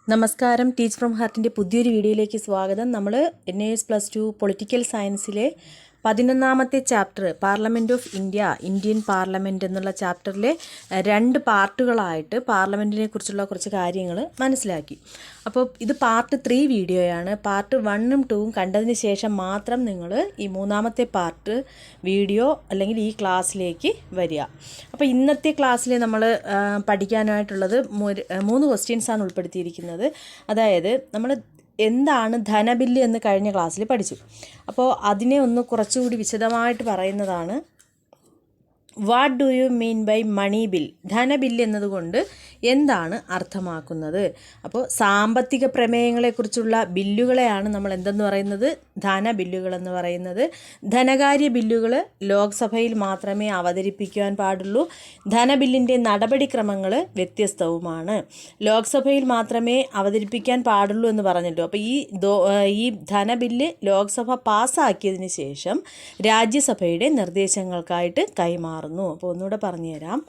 നമസ്കാരം, teach from ഹാർട്ടിൻ്റെ പുതിയൊരു വീഡിയോയിലേക്ക് സ്വാഗതം. നമ്മൾ NAS +2 പൊളിറ്റിക്കൽ സയൻസിലെ 11ാമത്തെ chapter parliament of Indian parliament എന്നുള്ള ചാപ്റ്ററിലെ 2 പാർട്ടുകളായിട്ട് പാർലമെൻറ്റിനെ കുറിച്ചുള്ള കുറച്ച് കാര്യങ്ങൾ മനസ്സിലാക്കി. അപ്പോൾ ഇത് പാർട്ട് 3 വീഡിയോയാണ്. പാർട്ട് 1ഉം 2ഉം കണ്ടതിന് ശേഷം മാത്രം നിങ്ങൾ ഈ 3ാമത്തെ പാർട്ട് വീഡിയോ അല്ലെങ്കിൽ ഈ ക്ലാസ്സിലേക്ക് വരിക. അപ്പോൾ ഇന്നത്തെ ക്ലാസ്സിൽ നമ്മൾ പഠിക്കാനായിട്ടുള്ളത് 3 ക്വസ്റ്റ്യൻസാണ് ഉൾപ്പെടുത്തിയിരിക്കുന്നത്. അതായത് നമ്മൾ എന്താണ് ധനബില്ല് എന്ന് കഴിഞ്ഞ ക്ലാസ്സിൽ പഠിച്ചു. അപ്പോൾ അതിനെ ഒന്ന് കുറച്ചുകൂടി വിശദമായിട്ട് പറയുന്നതാണ്. What do you mean by money bill? ധനബില്ല് എന്നതുകൊണ്ട് എന്താണ് അർത്ഥമാക്കുന്നത്? അപ്പോൾ സാമ്പത്തിക പ്രമേയങ്ങളെക്കുറിച്ചുള്ള ബില്ലുകളെയാണ് നമ്മൾ എന്തെന്ന് പറയുന്നത്? ധനബില്ലുകളെന്ന് പറയുന്നത്. ധനകാര്യ ബില്ലുകൾ ലോക്സഭയിൽ മാത്രമേ അവതരിപ്പിക്കുവാൻ പാടുള്ളൂ. ധനബില്ലിൻ്റെ നടപടിക്രമങ്ങൾ വ്യത്യസ്തവുമാണ്. ലോക്സഭയിൽ മാത്രമേ അവതരിപ്പിക്കാൻ പാടുള്ളൂ എന്ന് പറഞ്ഞിട്ടു. അപ്പോൾ ഈ ധനബില്ല് ലോക്സഭ പാസ്സാക്കിയതിന് ശേഷം രാജ്യസഭയുടെ നിർദ്ദേശങ്ങൾക്കായിട്ട് കൈമാറും. അപ്പോൾ ഒന്നുകൂടെ പറഞ്ഞുതരാം.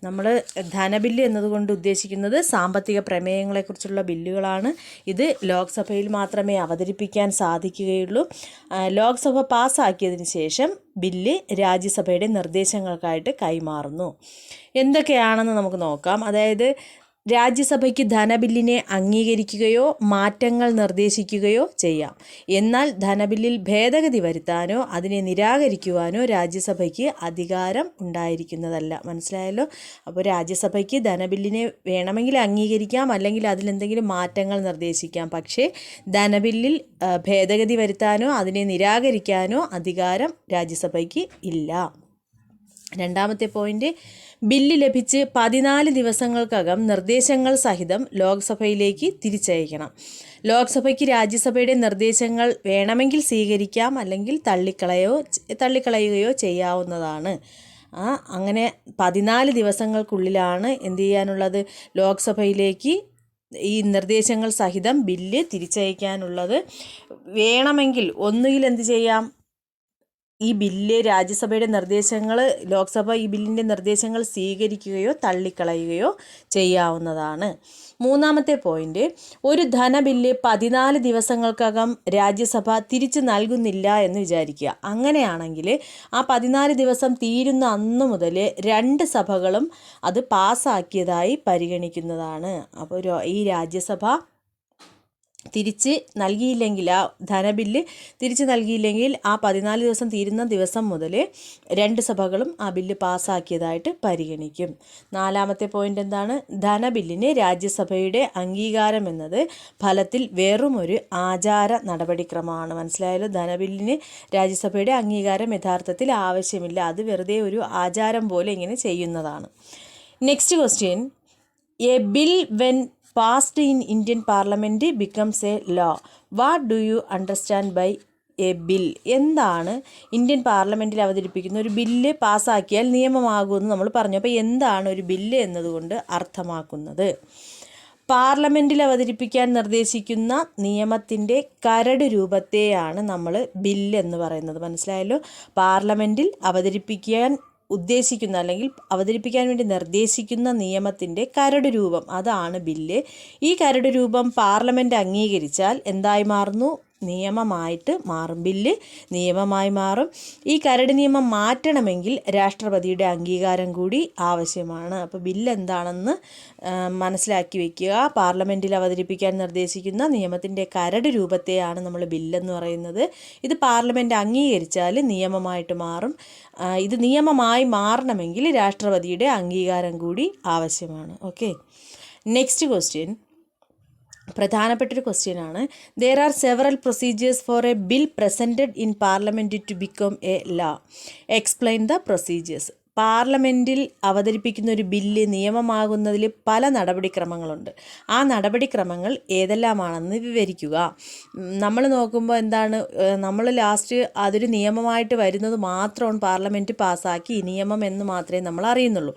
നമ്മൾ ധനബില്ല് എന്നതുകൊണ്ട് ഉദ്ദേശിക്കുന്നത് സാമ്പത്തിക പ്രമേയങ്ങളെക്കുറിച്ചുള്ള ബില്ലുകളാണ്. ഇത് ലോക്സഭയിൽ മാത്രമേ അവതരിപ്പിക്കാൻ സാധിക്കുകയുള്ളൂ. ലോക്സഭ പാസ്സാക്കിയതിന് ശേഷം ബില്ല് രാജ്യസഭയുടെ നിർദ്ദേശങ്ങൾക്കായിട്ട് കൈമാറുന്നു. എന്തൊക്കെയാണെന്ന് നമുക്ക് നോക്കാം. അതായത് രാജ്യസഭയ്ക്ക് ധനബില്ലിനെ അംഗീകരിക്കുകയോ മാറ്റങ്ങൾ നിർദ്ദേശിക്കുകയോ ചെയ്യാം. എന്നാൽ ധനബില്ലിൽ ഭേദഗതി വരുത്താനോ അതിനെ നിരാകരിക്കുവാനോ രാജ്യസഭയ്ക്ക് അധികാരം ഉണ്ടായിരിക്കുന്നതല്ല. മനസ്സിലായല്ലോ? അപ്പോൾ രാജ്യസഭയ്ക്ക് ധനബില്ലിനെ വേണമെങ്കിൽ അംഗീകരിക്കാം, അല്ലെങ്കിൽ അതിലെന്തെങ്കിലും മാറ്റങ്ങൾ നിർദ്ദേശിക്കാം. പക്ഷേ ധനബില്ലിൽ ഭേദഗതി വരുത്താനോ അതിനെ നിരാകരിക്കാനോ അധികാരം രാജ്യസഭയ്ക്ക് ഇല്ല. രണ്ടാമത്തെ പോയിന്റ്, ബില്ല് ലഭിച്ച് 14 ദിവസങ്ങൾക്കകം നിർദ്ദേശങ്ങൾ സഹിതം ലോക്സഭയിലേക്ക് തിരിച്ചയക്കണം. ലോക്സഭയ്ക്ക് രാജ്യസഭയുടെ നിർദ്ദേശങ്ങൾ വേണമെങ്കിൽ സ്വീകരിക്കാം, അല്ലെങ്കിൽ തള്ളിക്കളയുകയോ ചെയ്യാവുന്നതാണ്. അങ്ങനെ 14 ദിവസങ്ങൾക്കുള്ളിലാണ് എന്ത് ചെയ്യാനുള്ളത്? ലോക്സഭയിലേക്ക് ഈ നിർദ്ദേശങ്ങൾ സഹിതം ബില്ല് തിരിച്ചയക്കാനുള്ളത്. വേണമെങ്കിൽ ഒന്നുകിൽ എന്ത് ചെയ്യാം, ഈ ബില്ല് രാജ്യസഭയുടെ നിർദ്ദേശങ്ങൾ ലോക്സഭ ഈ ബില്ലിൻ്റെ നിർദ്ദേശങ്ങൾ സ്വീകരിക്കുകയോ തള്ളിക്കളയുകയോ ചെയ്യാവുന്നതാണ്. മൂന്നാമത്തെ പോയിന്റ്, ഒരു ധനബില്ല് 14 ദിവസങ്ങൾക്കകം രാജ്യസഭ തിരിച്ചു നൽകുന്നില്ല എന്ന് വിചാരിക്കുക. അങ്ങനെയാണെങ്കിൽ ആ 14 ദിവസം തീരുന്ന അന്നു മുതൽ 2 സഭകളും അത് പാസ്സാക്കിയതായി പരിഗണിക്കുന്നതാണ്. അപ്പോൾ ഈ രാജ്യസഭ തിരിച്ച് നൽകിയില്ലെങ്കിൽ, ആ ധനബില്ല് തിരിച്ച് നൽകിയില്ലെങ്കിൽ ആ 14 ദിവസം തീരുന്ന ദിവസം മുതൽ 2 സഭകളും ആ ബില്ല് പാസ്സാക്കിയതായിട്ട് പരിഗണിക്കും. നാലാമത്തെ പോയിന്റ് എന്താണ്? ധനബില്ലിന് രാജ്യസഭയുടെ അംഗീകാരം എന്നത് ഫലത്തിൽ വെറും ഒരു ആചാര നടപടിക്രമമാണ്. മനസ്സിലായാലും? ധനബില്ലിന് രാജ്യസഭയുടെ അംഗീകാരം യഥാർത്ഥത്തിൽ ആവശ്യമില്ല. അത് വെറുതെ ഒരു ആചാരം പോലെ ഇങ്ങനെ ചെയ്യുന്നതാണ്. Next question, A bill when passed in Indian Parliament becomes a law. What do you understand by a bill? എന്താണ് ഇന്ത്യൻ പാർലമെൻറ്റിൽ അവതരിപ്പിക്കുന്ന ഒരു ബില്ല് പാസ്സാക്കിയാൽ നിയമമാകുമെന്ന് നമ്മൾ പറഞ്ഞു. അപ്പോൾ എന്താണ് ഒരു ബില്ല് എന്നതുകൊണ്ട് അർത്ഥമാക്കുന്നത്? പാർലമെൻറ്റിൽ അവതരിപ്പിക്കാൻ നിർദ്ദേശിക്കുന്ന നിയമത്തിൻ്റെ കരട് രൂപത്തെയാണ് നമ്മൾ ബില്ല് എന്ന് പറയുന്നത്. മനസ്സിലായല്ലോ? പാർലമെൻറ്റിൽ അവതരിപ്പിക്കാൻ ഉദ്ദേശിക്കുന്ന അല്ലെങ്കിൽ അവതരിപ്പിക്കാൻ വേണ്ടി നിർദ്ദേശിക്കുന്ന നിയമത്തിൻ്റെ കരട് രൂപം, അതാണ് ബില്ല്. ഈ കരട് രൂപം പാർലമെൻറ്റ് അംഗീകരിച്ചാൽ എന്തായി മാറുന്നു? നിയമമായിട്ട് മാറും. ബില്ല് നിയമമായി മാറും. ഈ കരട് നിയമം മാറ്റണമെങ്കിൽ രാഷ്ട്രപതിയുടെ അംഗീകാരം കൂടി ആവശ്യമാണ്. അപ്പോൾ ബില്ല് എന്താണെന്ന് മനസ്സിലാക്കി വയ്ക്കുക. പാർലമെൻറ്റിൽ അവതരിപ്പിക്കാൻ നിർദ്ദേശിക്കുന്ന നിയമത്തിൻ്റെ കരട് രൂപത്തെയാണ് നമ്മൾ ബില്ലെന്ന് പറയുന്നത്. ഇത് പാർലമെൻറ്റ് അംഗീകരിച്ചാൽ നിയമമായിട്ട് മാറും. ഇത് നിയമമായി മാറണമെങ്കിൽ രാഷ്ട്രപതിയുടെ അംഗീകാരം കൂടി ആവശ്യമാണ്. ഓക്കെ, നെക്സ്റ്റ് ക്വസ്റ്റ്യൻ പ്രധാനപ്പെട്ടൊരു ക്വസ്റ്റ്യനാണ്. There are several procedures for a bill presented in parliament to become a law. Explain the procedures. പാർലമെൻറ്റിൽ അവതരിപ്പിക്കുന്ന ഒരു ബില്ല് നിയമമാകുന്നതിൽ പല നടപടിക്രമങ്ങളുണ്ട്. ആ നടപടിക്രമങ്ങൾ ഏതെല്ലാമാണെന്ന് വിവരിക്കുക. നമ്മൾ നോക്കുമ്പോൾ എന്താണ്, നമ്മൾ ലാസ്റ്റ് അതൊരു നിയമമായിട്ട് വരുന്നത് മാത്രമാണ് പാർലമെൻറ്റ് പാസ്സാക്കി നിയമം എന്ന് മാത്രമേ നമ്മൾ അറിയുന്നുള്ളൂ.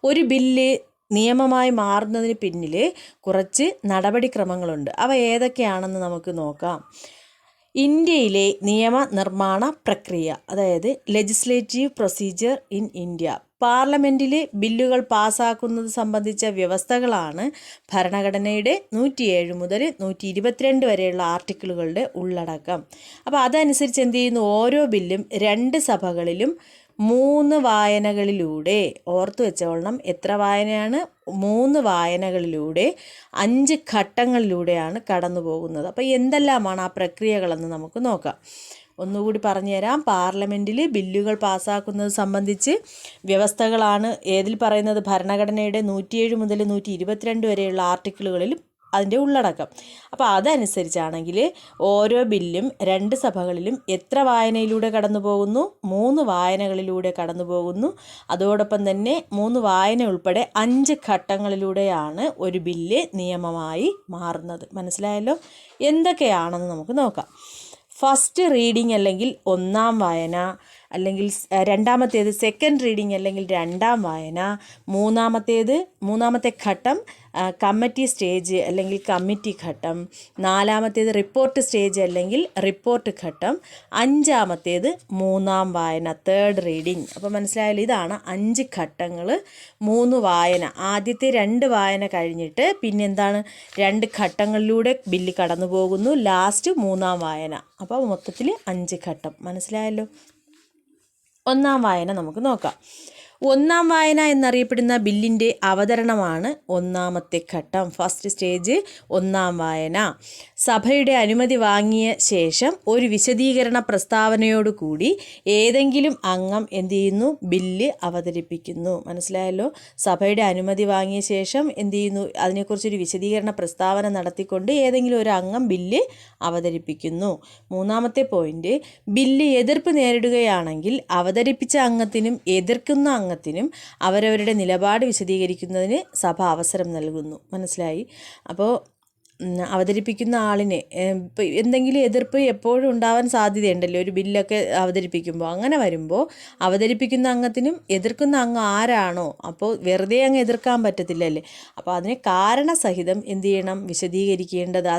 ഒരു ബില്ല് നിയമമായി മാറുന്നതിന് പിന്നിൽ കുറച്ച് നടപടിക്രമങ്ങളുണ്ട്. അവ ഏതൊക്കെയാണെന്ന് നമുക്ക് നോക്കാം. ഇന്ത്യയിലെ നിയമനിർമ്മാണ പ്രക്രിയ, അതായത് ലെജിസ്ലേറ്റീവ് പ്രൊസീജിയർ ഇൻ ഇന്ത്യ, പാർലമെൻറ്റിൽ ബില്ലുകൾ പാസ്സാക്കുന്നത് സംബന്ധിച്ച വ്യവസ്ഥകളാണ് ഭരണഘടനയുടെ 107 മുതൽ 122 വരെയുള്ള ആർട്ടിക്കിളുകളുടെ ഉള്ളടക്കം. അപ്പോൾ അതനുസരിച്ച് എന്ത് ചെയ്യുന്നു, ഓരോ ബില്ലും 2 സഭകളിലും 3 വായനകളിലൂടെ, ഓർത്തു വെച്ചോളണം എത്ര വായനയാണ്, 3 വായനകളിലൂടെ 5 ഘട്ടങ്ങളിലൂടെയാണ് കടന്നു പോകുന്നത്. അപ്പോൾ എന്തെല്ലാമാണ് ആ പ്രക്രിയകളെന്ന് നമുക്ക് നോക്കാം. ഒന്നുകൂടി പറഞ്ഞുതരാം. പാർലമെൻറ്റിൽ ബില്ലുകൾ പാസ്സാക്കുന്നത് സംബന്ധിച്ച് വ്യവസ്ഥകളാണ് ഏതിൽ പറയുന്നത്, ഭരണഘടനയുടെ 107 മുതൽ 122 വരെയുള്ള ആർട്ടിക്കിളുകളിൽ അതിൻ്റെ ഉള്ളടക്കം. അപ്പോൾ അതനുസരിച്ചാണെങ്കിൽ ഓരോ ബില്ലും 2 സഭകളിലും എത്ര വായനയിലൂടെ കടന്നു പോകുന്നു, 3 വായനകളിലൂടെ കടന്നു പോകുന്നു. അതോടൊപ്പം തന്നെ 3 വായന ഉൾപ്പെടെ 5 ഘട്ടങ്ങളിലൂടെയാണ് ഒരു ബില്ല് നിയമമായി മാറുന്നത്. മനസ്സിലായല്ലോ? എന്തൊക്കെയാണെന്ന് നമുക്ക് നോക്കാം. ഫസ്റ്റ് റീഡിംഗ് അല്ലെങ്കിൽ 1-ാം വായന, അല്ലെങ്കിൽ രണ്ടാമത്തേത് സെക്കൻഡ് റീഡിംഗ് അല്ലെങ്കിൽ 2-ാം വായന, മൂന്നാമത്തെ ഘട്ടം കമ്മിറ്റി സ്റ്റേജ് അല്ലെങ്കിൽ കമ്മിറ്റി ഘട്ടം, 4-ാമത്തേത് റിപ്പോർട്ട് സ്റ്റേജ് അല്ലെങ്കിൽ റിപ്പോർട്ട് ഘട്ടം, 5-ാമത്തേത് 3-ാം വായന തേർഡ് റീഡിംഗ്. അപ്പോൾ മനസ്സിലായാലും ഇതാണ് 5 ഘട്ടങ്ങൾ. 3 വായന, ആദ്യത്തെ 2 വായന കഴിഞ്ഞിട്ട് പിന്നെ എന്താണ് 2 ഘട്ടങ്ങളിലൂടെ ബില്ല് കടന്നു പോകുന്നു, ലാസ്റ്റ് 3-ാം വായന. അപ്പോൾ മൊത്തത്തിൽ 5 ഘട്ടം. മനസ്സിലായല്ലോ? 1-ാം വായന നമുക്ക് നോക്കാം. 1-ാം വായന എന്നറിയപ്പെടുന്ന ബില്ലിൻ്റെ അവതരണമാണ് 1-ാമത്തെ ഘട്ടം. ഫസ്റ്റ് സ്റ്റേജ് 1-ാം വായന. സഭയുടെ അനുമതി വാങ്ങിയ ശേഷം ഒരു വിശദീകരണ പ്രസ്താവനയോടുകൂടി ഏതെങ്കിലും അംഗം എന്ത് ചെയ്യുന്നു, ബില്ല് അവതരിപ്പിക്കുന്നു. മനസ്സിലായല്ലോ? സഭയുടെ അനുമതി വാങ്ങിയ ശേഷം എന്ത് ചെയ്യുന്നു, അതിനെക്കുറിച്ചൊരു വിശദീകരണ പ്രസ്താവന നടത്തിക്കൊണ്ട് ഏതെങ്കിലും ഒരു അംഗം ബില്ല് അവതരിപ്പിക്കുന്നു. 3-ാമത്തെ പോയിന്റ്, ബില്ല് എതിർപ്പ് നേരിടുകയാണെങ്കിൽ അവതരിപ്പിച്ച അംഗത്തിനും എതിർക്കുന്ന അംഗത്തിനും അവരവരുടെ നിലപാട് വിശദീകരിക്കുന്നതിന് സഭ അവസരം നൽകുന്നു. മനസ്സിലായി? അപ്പോൾ അവതരിപ്പിക്കുന്ന ആളിന് എന്തെങ്കിലും എതിർപ്പ് എപ്പോഴും ഉണ്ടാവാൻ സാധ്യതയുണ്ടല്ലോ ഒരു ബില്ലൊക്കെ അവതരിപ്പിക്കുമ്പോൾ. അങ്ങനെ വരുമ്പോൾ അവതരിപ്പിക്കുന്ന അംഗത്തിനും എതിർക്കുന്ന അംഗം ആരാണോ, അപ്പോൾ വെറുതെ അങ്ങ് എതിർക്കാൻ പറ്റത്തില്ലല്ലേ. അപ്പോൾ അതിന് കാരണസഹിതം എന്ത് ചെയ്യണം, വിശദീകരിക്കേണ്ടത്,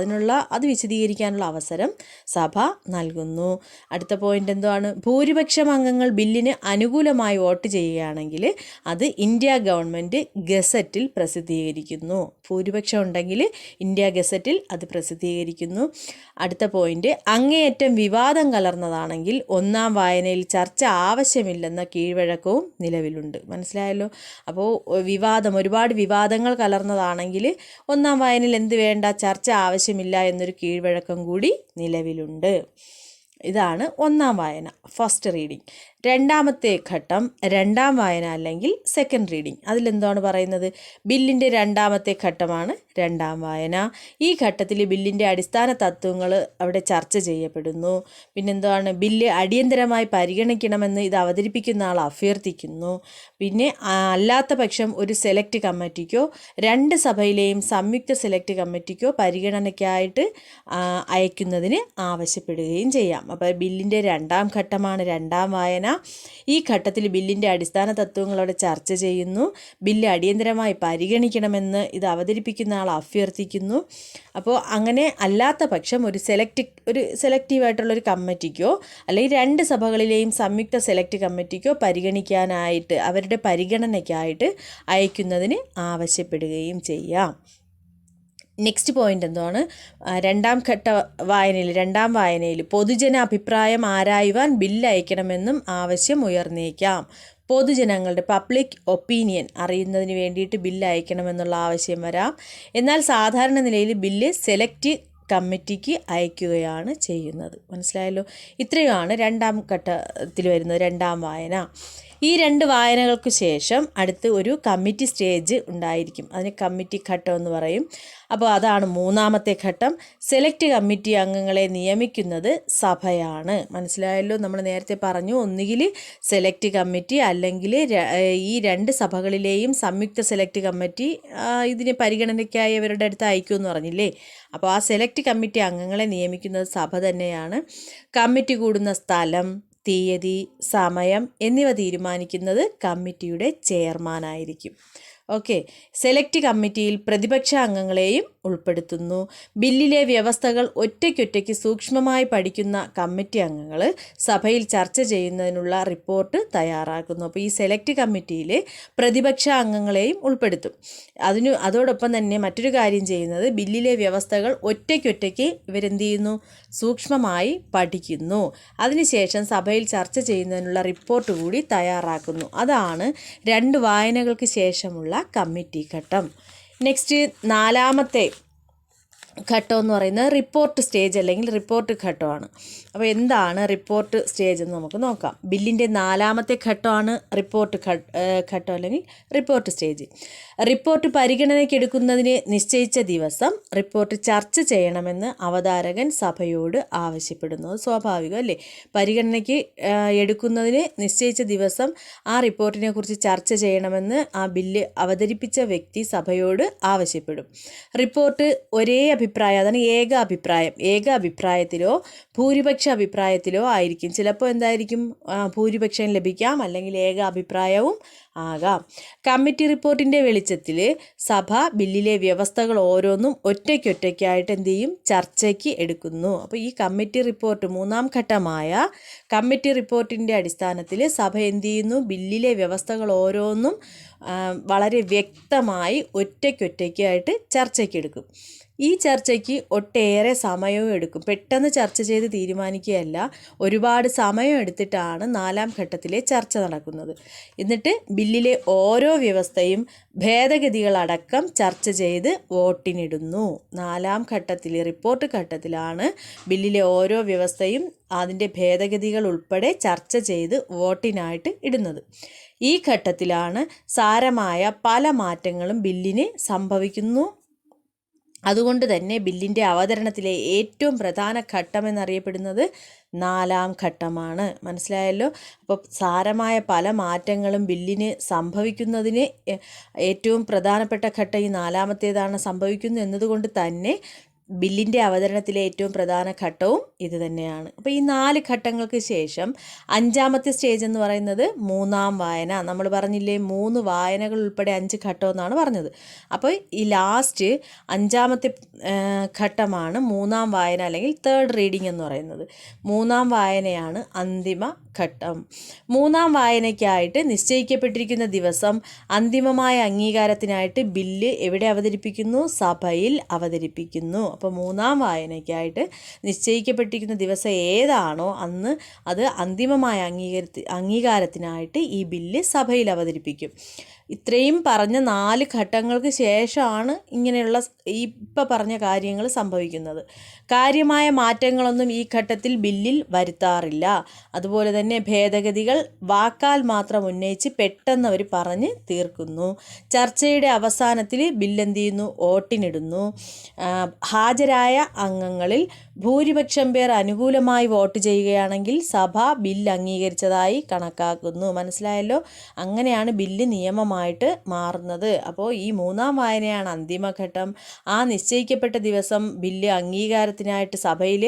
അത് വിശദീകരിക്കാനുള്ള അവസരം സഭ നൽകുന്നു. അടുത്ത പോയിന്റ് എന്താണ്, ഭൂരിപക്ഷം അംഗങ്ങൾ ബില്ലിന് അനുകൂലമായി വോട്ട് ചെയ്യുകയാണെങ്കിൽ അത് ഇന്ത്യ ഗവൺമെൻറ് ഗസറ്റിൽ പ്രസിദ്ധീകരിക്കുന്നു. ഭൂരിപക്ഷം ഉണ്ടെങ്കിൽ ഇന്ത്യ ഗസറ്റിൽ അത് പ്രസിദ്ധീകരിക്കുന്നു. അടുത്ത പോയിന്റ്, അങ്ങേയറ്റം വിവാദം കലർന്നതാണെങ്കിൽ 1-ാം വായനയിൽ ചർച്ച ആവശ്യമില്ലെന്ന കീഴ്വഴക്കവും നിലവിലുണ്ട്. മനസ്സിലായല്ലോ? അപ്പോൾ ഒരുപാട് വിവാദങ്ങൾ കലർന്നതാണെങ്കിൽ 1-ാം വായനയിൽ എന്ത് വേണ്ട, ചർച്ച ആവശ്യമില്ല എന്നൊരു കീഴ്വഴക്കം കൂടി നിലവിലുണ്ട്. ഇതാണ് 1-ാം വായന, ഫസ്റ്റ് റീഡിംഗ്. 2-ാമത്തെ ഘട്ടം 2-ാം വായന അല്ലെങ്കിൽ സെക്കൻഡ് റീഡിംഗ്. അതിലെന്താണ് പറയുന്നത്, ബില്ലിൻ്റെ 2-ാമത്തെ ഘട്ടമാണ് 2-ാം വായന. ഈ ഘട്ടത്തിൽ ബില്ലിൻ്റെ അടിസ്ഥാന തത്വങ്ങൾ അവിടെ ചർച്ച ചെയ്യപ്പെടുന്നു. പിന്നെന്താണ്, ബില്ല് അടിയന്തരമായി പരിഗണിക്കണമെന്ന് ഇത് അവതരിപ്പിക്കുന്ന ആൾ അഭ്യർത്ഥിക്കുന്നു. പിന്നെ അല്ലാത്ത പക്ഷം ഒരു സെലക്ട് കമ്മിറ്റിക്കോ 2 സഭയിലെയും സംയുക്ത സെലക്ട് കമ്മിറ്റിക്കോ പരിഗണനയ്ക്കായിട്ട് അയക്കുന്നതിന് ആവശ്യപ്പെടുകയും ചെയ്യാം. അപ്പോൾ ബില്ലിൻ്റെ 2-ാം ഘട്ടമാണ് 2-ാം വായന. ഈ ഘട്ടത്തിൽ ബില്ലിൻ്റെ അടിസ്ഥാന തത്വങ്ങളോടെ ചർച്ച ചെയ്യുന്നു. ബില്ല് അടിയന്തരമായി പരിഗണിക്കണമെന്ന് ഇത് അവതരിപ്പിക്കുന്ന ആൾ അഭ്യർത്ഥിക്കുന്നു. അപ്പോൾ അങ്ങനെ അല്ലാത്ത പക്ഷം ഒരു സെലക്റ്റീവായിട്ടുള്ളൊരു കമ്മിറ്റിക്കോ അല്ലെങ്കിൽ 2 സഭകളിലെയും സംയുക്ത സെലക്ട് കമ്മിറ്റിക്കോ പരിഗണിക്കാനായിട്ട്, അവരുടെ പരിഗണനയ്ക്കായിട്ട് അയക്കുന്നതിന് ആവശ്യപ്പെടുകയും ചെയ്യാം. നെക്സ്റ്റ് പോയിന്റ് എന്താണ്, 2-ാം വായനയിൽ പൊതുജന അഭിപ്രായം ആരായുവാൻ ബില്ല് അയക്കണമെന്നും ആവശ്യം ഉയർന്നേക്കാം. പൊതുജനങ്ങളുടെ പബ്ലിക് ഒപ്പീനിയൻ അറിയുന്നതിന് വേണ്ടിയിട്ട് ബില്ല് അയക്കണമെന്നുള്ള ആവശ്യം വരാം. എന്നാൽ സാധാരണ നിലയിൽ ബില്ല് സെലക്ട് കമ്മിറ്റിക്ക് അയക്കുകയാണ് ചെയ്യുന്നത്. മനസ്സിലായല്ലോ? ഇത്രയുമാണ് 2-ാം ഘട്ടത്തിൽ വരുന്നത്, 2-ാം വായന. ഈ 2 വായനകൾക്ക് ശേഷം അടുത്ത് ഒരു കമ്മിറ്റി സ്റ്റേജ് ഉണ്ടായിരിക്കും. അതിന് കമ്മിറ്റി ഘട്ടം എന്ന് പറയും. അപ്പോൾ അതാണ് 3-ാമത്തെ ഘട്ടം. സെലക്ട് കമ്മിറ്റി അംഗങ്ങളെ നിയമിക്കുന്നത് സഭയാണ്. മനസ്സിലായല്ലോ? നമ്മൾ നേരത്തെ പറഞ്ഞു, ഒന്നുകിൽ സെലക്ട് കമ്മിറ്റി അല്ലെങ്കിൽ ഈ 2 സഭകളിലെയും സംയുക്ത സെലക്ട് കമ്മിറ്റി ഇതിന് പരിഗണനയ്ക്കായി അവരുടെ അടുത്ത് അയക്കുമെന്ന് പറഞ്ഞില്ലേ. അപ്പോൾ ആ സെലക്ട് കമ്മിറ്റി അംഗങ്ങളെ നിയമിക്കുന്നത് സഭ തന്നെയാണ്. കമ്മിറ്റി കൂടുന്ന സ്ഥലം, തീയതി, സമയം എന്നിവ തീരുമാനിക്കുന്നത് കമ്മിറ്റിയുടെ ചെയർമാനായിരിക്കും. ഓക്കെ. സെലക്ട് കമ്മിറ്റിയിൽ പ്രതിപക്ഷ അംഗങ്ങളെയും ഉൾപ്പെടുത്തുന്നു. ബില്ലിലെ വ്യവസ്ഥകൾ ഒറ്റയ്ക്കൊറ്റയ്ക്ക് സൂക്ഷ്മമായി പഠിക്കുന്ന കമ്മിറ്റി അംഗങ്ങൾ സഭയിൽ ചർച്ച ചെയ്യുന്നതിനുള്ള റിപ്പോർട്ട് തയ്യാറാക്കുന്നു. അപ്പോൾ ഈ സെലക്ട് കമ്മിറ്റിയിൽ പ്രതിപക്ഷ അംഗങ്ങളെയും ഉൾപ്പെടുത്തും. അതോടൊപ്പം തന്നെ മറ്റൊരു കാര്യം ചെയ്യുന്നത്, ബില്ലിലെ വ്യവസ്ഥകൾ ഒറ്റയ്ക്കൊറ്റയ്ക്ക് ഇവരെന്ത് ചെയ്യുന്നു, സൂക്ഷ്മമായി പഠിക്കുന്നു. അതിനുശേഷം സഭയിൽ ചർച്ച ചെയ്യുന്നതിനുള്ള റിപ്പോർട്ട് കൂടി തയ്യാറാക്കുന്നു. അതാണ് 2 വായനകൾക്ക് ശേഷമുള്ള കമ്മിറ്റി ഘട്ടം. നെക്സ്റ്റ് 4ാമത്തെ ഘട്ടം എന്ന് പറയുന്നത് റിപ്പോർട്ട് സ്റ്റേജ് അല്ലെങ്കിൽ റിപ്പോർട്ട് ഘട്ടമാണ്. അപ്പോൾ എന്താണ് റിപ്പോർട്ട് സ്റ്റേജ് എന്ന് നമുക്ക് നോക്കാം. ബില്ലിൻ്റെ 4ാമത്തെ ഘട്ടമാണ് റിപ്പോർട്ട് ഘട്ടം അല്ലെങ്കിൽ റിപ്പോർട്ട് സ്റ്റേജ്. റിപ്പോർട്ട് പരിഗണനയ്ക്കെടുക്കുന്നതിന് നിശ്ചയിച്ച ദിവസം റിപ്പോർട്ട് ചർച്ച ചെയ്യണമെന്ന് അവതാരകൻ സഭയോട് ആവശ്യപ്പെടുന്നു. അത് സ്വാഭാവികം അല്ലേ? പരിഗണനയ്ക്ക് എടുക്കുന്നതിന് നിശ്ചയിച്ച ദിവസം ആ റിപ്പോർട്ടിനെ കുറിച്ച് ചർച്ച ചെയ്യണമെന്ന് ആ ബില്ല് അവതരിപ്പിച്ച വ്യക്തി സഭയോട് ആവശ്യപ്പെടും. റിപ്പോർട്ട് ഒരേ അഭിപ്രായം, അതാണ് ഏക അഭിപ്രായത്തിലോ ഭൂരിപക്ഷ അഭിപ്രായത്തിലോ ആയിരിക്കും. ചിലപ്പോൾ എന്തായിരിക്കും, ഭൂരിപക്ഷം ലഭിക്കാം, അല്ലെങ്കിൽ ഏക അഭിപ്രായവും ആകാം. കമ്മിറ്റി റിപ്പോർട്ടിൻ്റെ വെളിച്ചത്തിൽ സഭ ബില്ലിലെ വ്യവസ്ഥകൾ ഓരോന്നും ഒറ്റയ്ക്കൊറ്റയ്ക്കായിട്ട് എന്ത് ചെയ്യും, ചർച്ചയ്ക്ക് എടുക്കുന്നു. അപ്പോൾ ഈ കമ്മിറ്റി റിപ്പോർട്ട് 3ാം ഘട്ടമായ കമ്മിറ്റി റിപ്പോർട്ടിൻ്റെ അടിസ്ഥാനത്തിൽ സഭ എന്ത് ചെയ്യുന്നു, ബില്ലിലെ വ്യവസ്ഥകൾ ഓരോന്നും വളരെ വ്യക്തമായി ഒറ്റയ്ക്കൊറ്റയ്ക്കായിട്ട് ചർച്ചയ്ക്കെടുക്കും. ഈ ചർച്ചയ്ക്ക് ഒട്ടേറെ സമയവും എടുക്കും. പെട്ടെന്ന് ചർച്ച ചെയ്ത് തീരുമാനിക്കുകയല്ല, ഒരുപാട് സമയം എടുത്തിട്ടാണ് 4ാം ഘട്ടത്തിലെ ചർച്ച നടക്കുന്നത്. എന്നിട്ട് ബില്ലിലെ ഓരോ വ്യവസ്ഥയും ഭേദഗതികളടക്കം ചർച്ച ചെയ്ത് വോട്ടിനിടുന്നു. 4ാം ഘട്ടത്തിൽ, റിപ്പോർട്ട് ഘട്ടത്തിലാണ് ബില്ലിലെ ഓരോ വ്യവസ്ഥയും അതിൻ്റെ ഭേദഗതികൾ ഉൾപ്പെടെ ചർച്ച ചെയ്ത് വോട്ടിനായിട്ട് ഇടുന്നത്. ഈ ഘട്ടത്തിലാണ് സാരമായ പല മാറ്റങ്ങളും ബില്ലിന് സംഭവിക്കുന്നു. അതുകൊണ്ട് തന്നെ ബില്ലിൻ്റെ അവതരണത്തിലെ ഏറ്റവും പ്രധാന ഘട്ടമെന്നറിയപ്പെടുന്നത് 4ാം ഘട്ടമാണ്. മനസ്സിലായല്ലോ? അപ്പോൾ സാരമായ പല മാറ്റങ്ങളും ബില്ലിന് സംഭവിക്കുന്നതിന് ഏറ്റവും പ്രധാനപ്പെട്ട ഘട്ടം ഈ 4ാമത്തേതാണ് സംഭവിക്കുന്നു എന്നതുകൊണ്ട് തന്നെ ബില്ലിൻ്റെ അവതരണത്തിലെ ഏറ്റവും പ്രധാന ഘട്ടവും ഇത് തന്നെയാണ്. അപ്പോൾ ഈ 4 ഘട്ടങ്ങൾക്ക് ശേഷം 5ാമത്തെ സ്റ്റേജ് എന്ന് പറയുന്നത് 3ാം വായന. നമ്മൾ പറഞ്ഞില്ലേ, 3 വായനകൾ ഉൾപ്പെടെ 5 ഘട്ടം എന്നാണ് പറഞ്ഞത്. അപ്പോൾ ഈ ലാസ്റ്റ് 5ാമത്തെ ഘട്ടമാണ് 3ാം വായന അല്ലെങ്കിൽ തേർഡ് റീഡിംഗ് എന്ന് പറയുന്നത്. 3ാം വായനയാണ് അന്തിമ ഘട്ടം. 3ാം വായനയ്ക്കായിട്ട് നിശ്ചയിക്കപ്പെട്ടിരിക്കുന്ന ദിവസം അന്തിമമായ അംഗീകാരത്തിനായിട്ട് ബില്ല് എവിടെ അവതരിപ്പിക്കുന്നു, സഭയിൽ അവതരിപ്പിക്കുന്നു. അപ്പോൾ 3ാം വായനയ്ക്കായിട്ട് നിശ്ചയിക്കപ്പെട്ടിരിക്കുന്ന ദിവസം ഏതാണോ അന്ന് അത് അന്തിമമായ അംഗീകാരത്തിനായിട്ട് ഈ ബില്ല് സഭയിൽ അവതരിപ്പിക്കും. ഇത്രയും പറഞ്ഞ 4 ഘട്ടങ്ങൾക്ക് ശേഷമാണ് ഇങ്ങനെയുള്ള ഇപ്പം പറഞ്ഞ കാര്യങ്ങൾ സംഭവിക്കുന്നത്. കാര്യമായ മാറ്റങ്ങളൊന്നും ഈ ഘട്ടത്തിൽ ബില്ലിൽ വരുത്താറില്ല. അതുപോലെ തന്നെ ഭേദഗതികൾ വാക്കാൽ മാത്രം ഉന്നയിച്ച് പെട്ടെന്ന് അവർ പറഞ്ഞ് തീർക്കുന്നു. ചർച്ചയുടെ അവസാനത്തിൽ ബില്ലെന്ത് ചെയ്യുന്നു, വോട്ടിനിടുന്നു. ഹാജരായ അംഗങ്ങളിൽ ഭൂരിപക്ഷം പേർ അനുകൂലമായി വോട്ട് ചെയ്യുകയാണെങ്കിൽ സഭ ബില്ല് അംഗീകരിച്ചതായി കണക്കാക്കുന്നു. മനസ്സിലായല്ലോ? അങ്ങനെയാണ് ബില്ല് നിയമമായിട്ട് മാറുന്നത്. അപ്പോൾ ഈ 3ാം വായനയാണ് അന്തിമഘട്ടം. ആ നിശ്ചയിക്കപ്പെട്ട ദിവസം ബില്ല് അംഗീകാരത്തിനായിട്ട് സഭയിൽ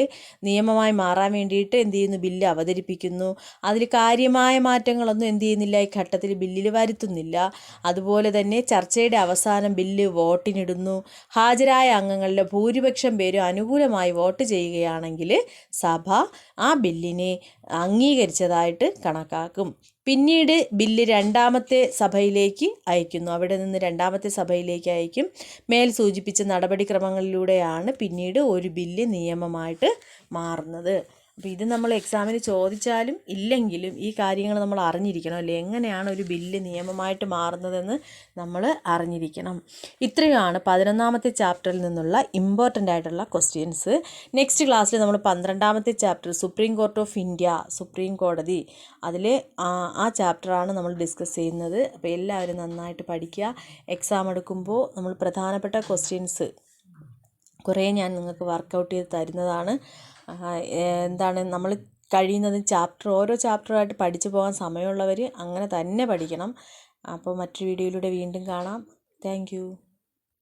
നിയമമായി മാറാൻ വേണ്ടിയിട്ട് എന്ത് ചെയ്യുന്നു, ബില്ല് അവതരിപ്പിക്കുന്നു. അതിൽ കാര്യമായ മാറ്റങ്ങളൊന്നും എന്ത് ചെയ്യുന്നില്ല, ഈ ഘട്ടത്തിൽ ബില്ലിൽ വരുത്തുന്നില്ല. അതുപോലെ തന്നെ ചർച്ചയുടെ അവസാനം ബില്ല് വോട്ടിനിടുന്നു. ഹാജരായ അംഗങ്ങളുടെ ഭൂരിപക്ഷം പേരും അനുകൂലമായി വോട്ട് ചെയ്യുകയാണെങ്കിൽ സഭ ആ ബില്ലിനെ അംഗീകരിച്ചതായിട്ട് കണക്കാക്കും. പിന്നീട് ബില്ല് 2ാമത്തെ സഭയിലേക്ക് അയക്കുന്നു. അവിടെ നിന്ന് 2ാമത്തെ സഭയിലേക്ക് അയക്കും. മേൽ സൂചിപ്പിച്ച നടപടിക്രമങ്ങളിലൂടെയാണ് പിന്നീട് ഒരു ബില്ല് നിയമമായിട്ട് മാറുന്നത്. അപ്പോൾ ഇത് നമ്മൾ എക്സാമിന് ചോദിച്ചാലും ഇല്ലെങ്കിലും ഈ കാര്യങ്ങൾ നമ്മൾ അറിഞ്ഞിരിക്കണം അല്ലേ? എങ്ങനെയാണ് ഒരു ബില്ല് നിയമമായിട്ട് മാറുന്നതെന്ന് നമ്മൾ അറിഞ്ഞിരിക്കണം. ഇത്രയുമാണ് 11ാമത്തെ ചാപ്റ്ററിൽ നിന്നുള്ള ഇമ്പോർട്ടൻ്റ് ആയിട്ടുള്ള ക്വസ്റ്റ്യൻസ്. നെക്സ്റ്റ് ക്ലാസ്സിൽ നമ്മൾ 12ാമത്തെ chapter supreme court of India, supreme കോടതി, അതിൽ ആ ചാപ്റ്ററാണ് നമ്മൾ ഡിസ്കസ് ചെയ്യുന്നത്. അപ്പോൾ എല്ലാവരും നന്നായിട്ട് പഠിക്കുക. എക്സാം എടുക്കുമ്പോൾ നമ്മൾ പ്രധാനപ്പെട്ട ക്വസ്റ്റ്യൻസ് കുറേ ഞാൻ നിങ്ങൾക്ക് വർക്കൗട്ട് ചെയ്ത് തരുന്നതാണ്. എന്താണ് നമ്മൾ കഴിയുന്നത് ഓരോ ചാപ്റ്ററായിട്ട് പഠിച്ചു പോകാൻ സമയമുള്ളവർ അങ്ങനെ തന്നെ പഠിക്കണം. അപ്പോൾ മറ്റൊരു വീഡിയോയിലൂടെ വീണ്ടും കാണാം. താങ്ക്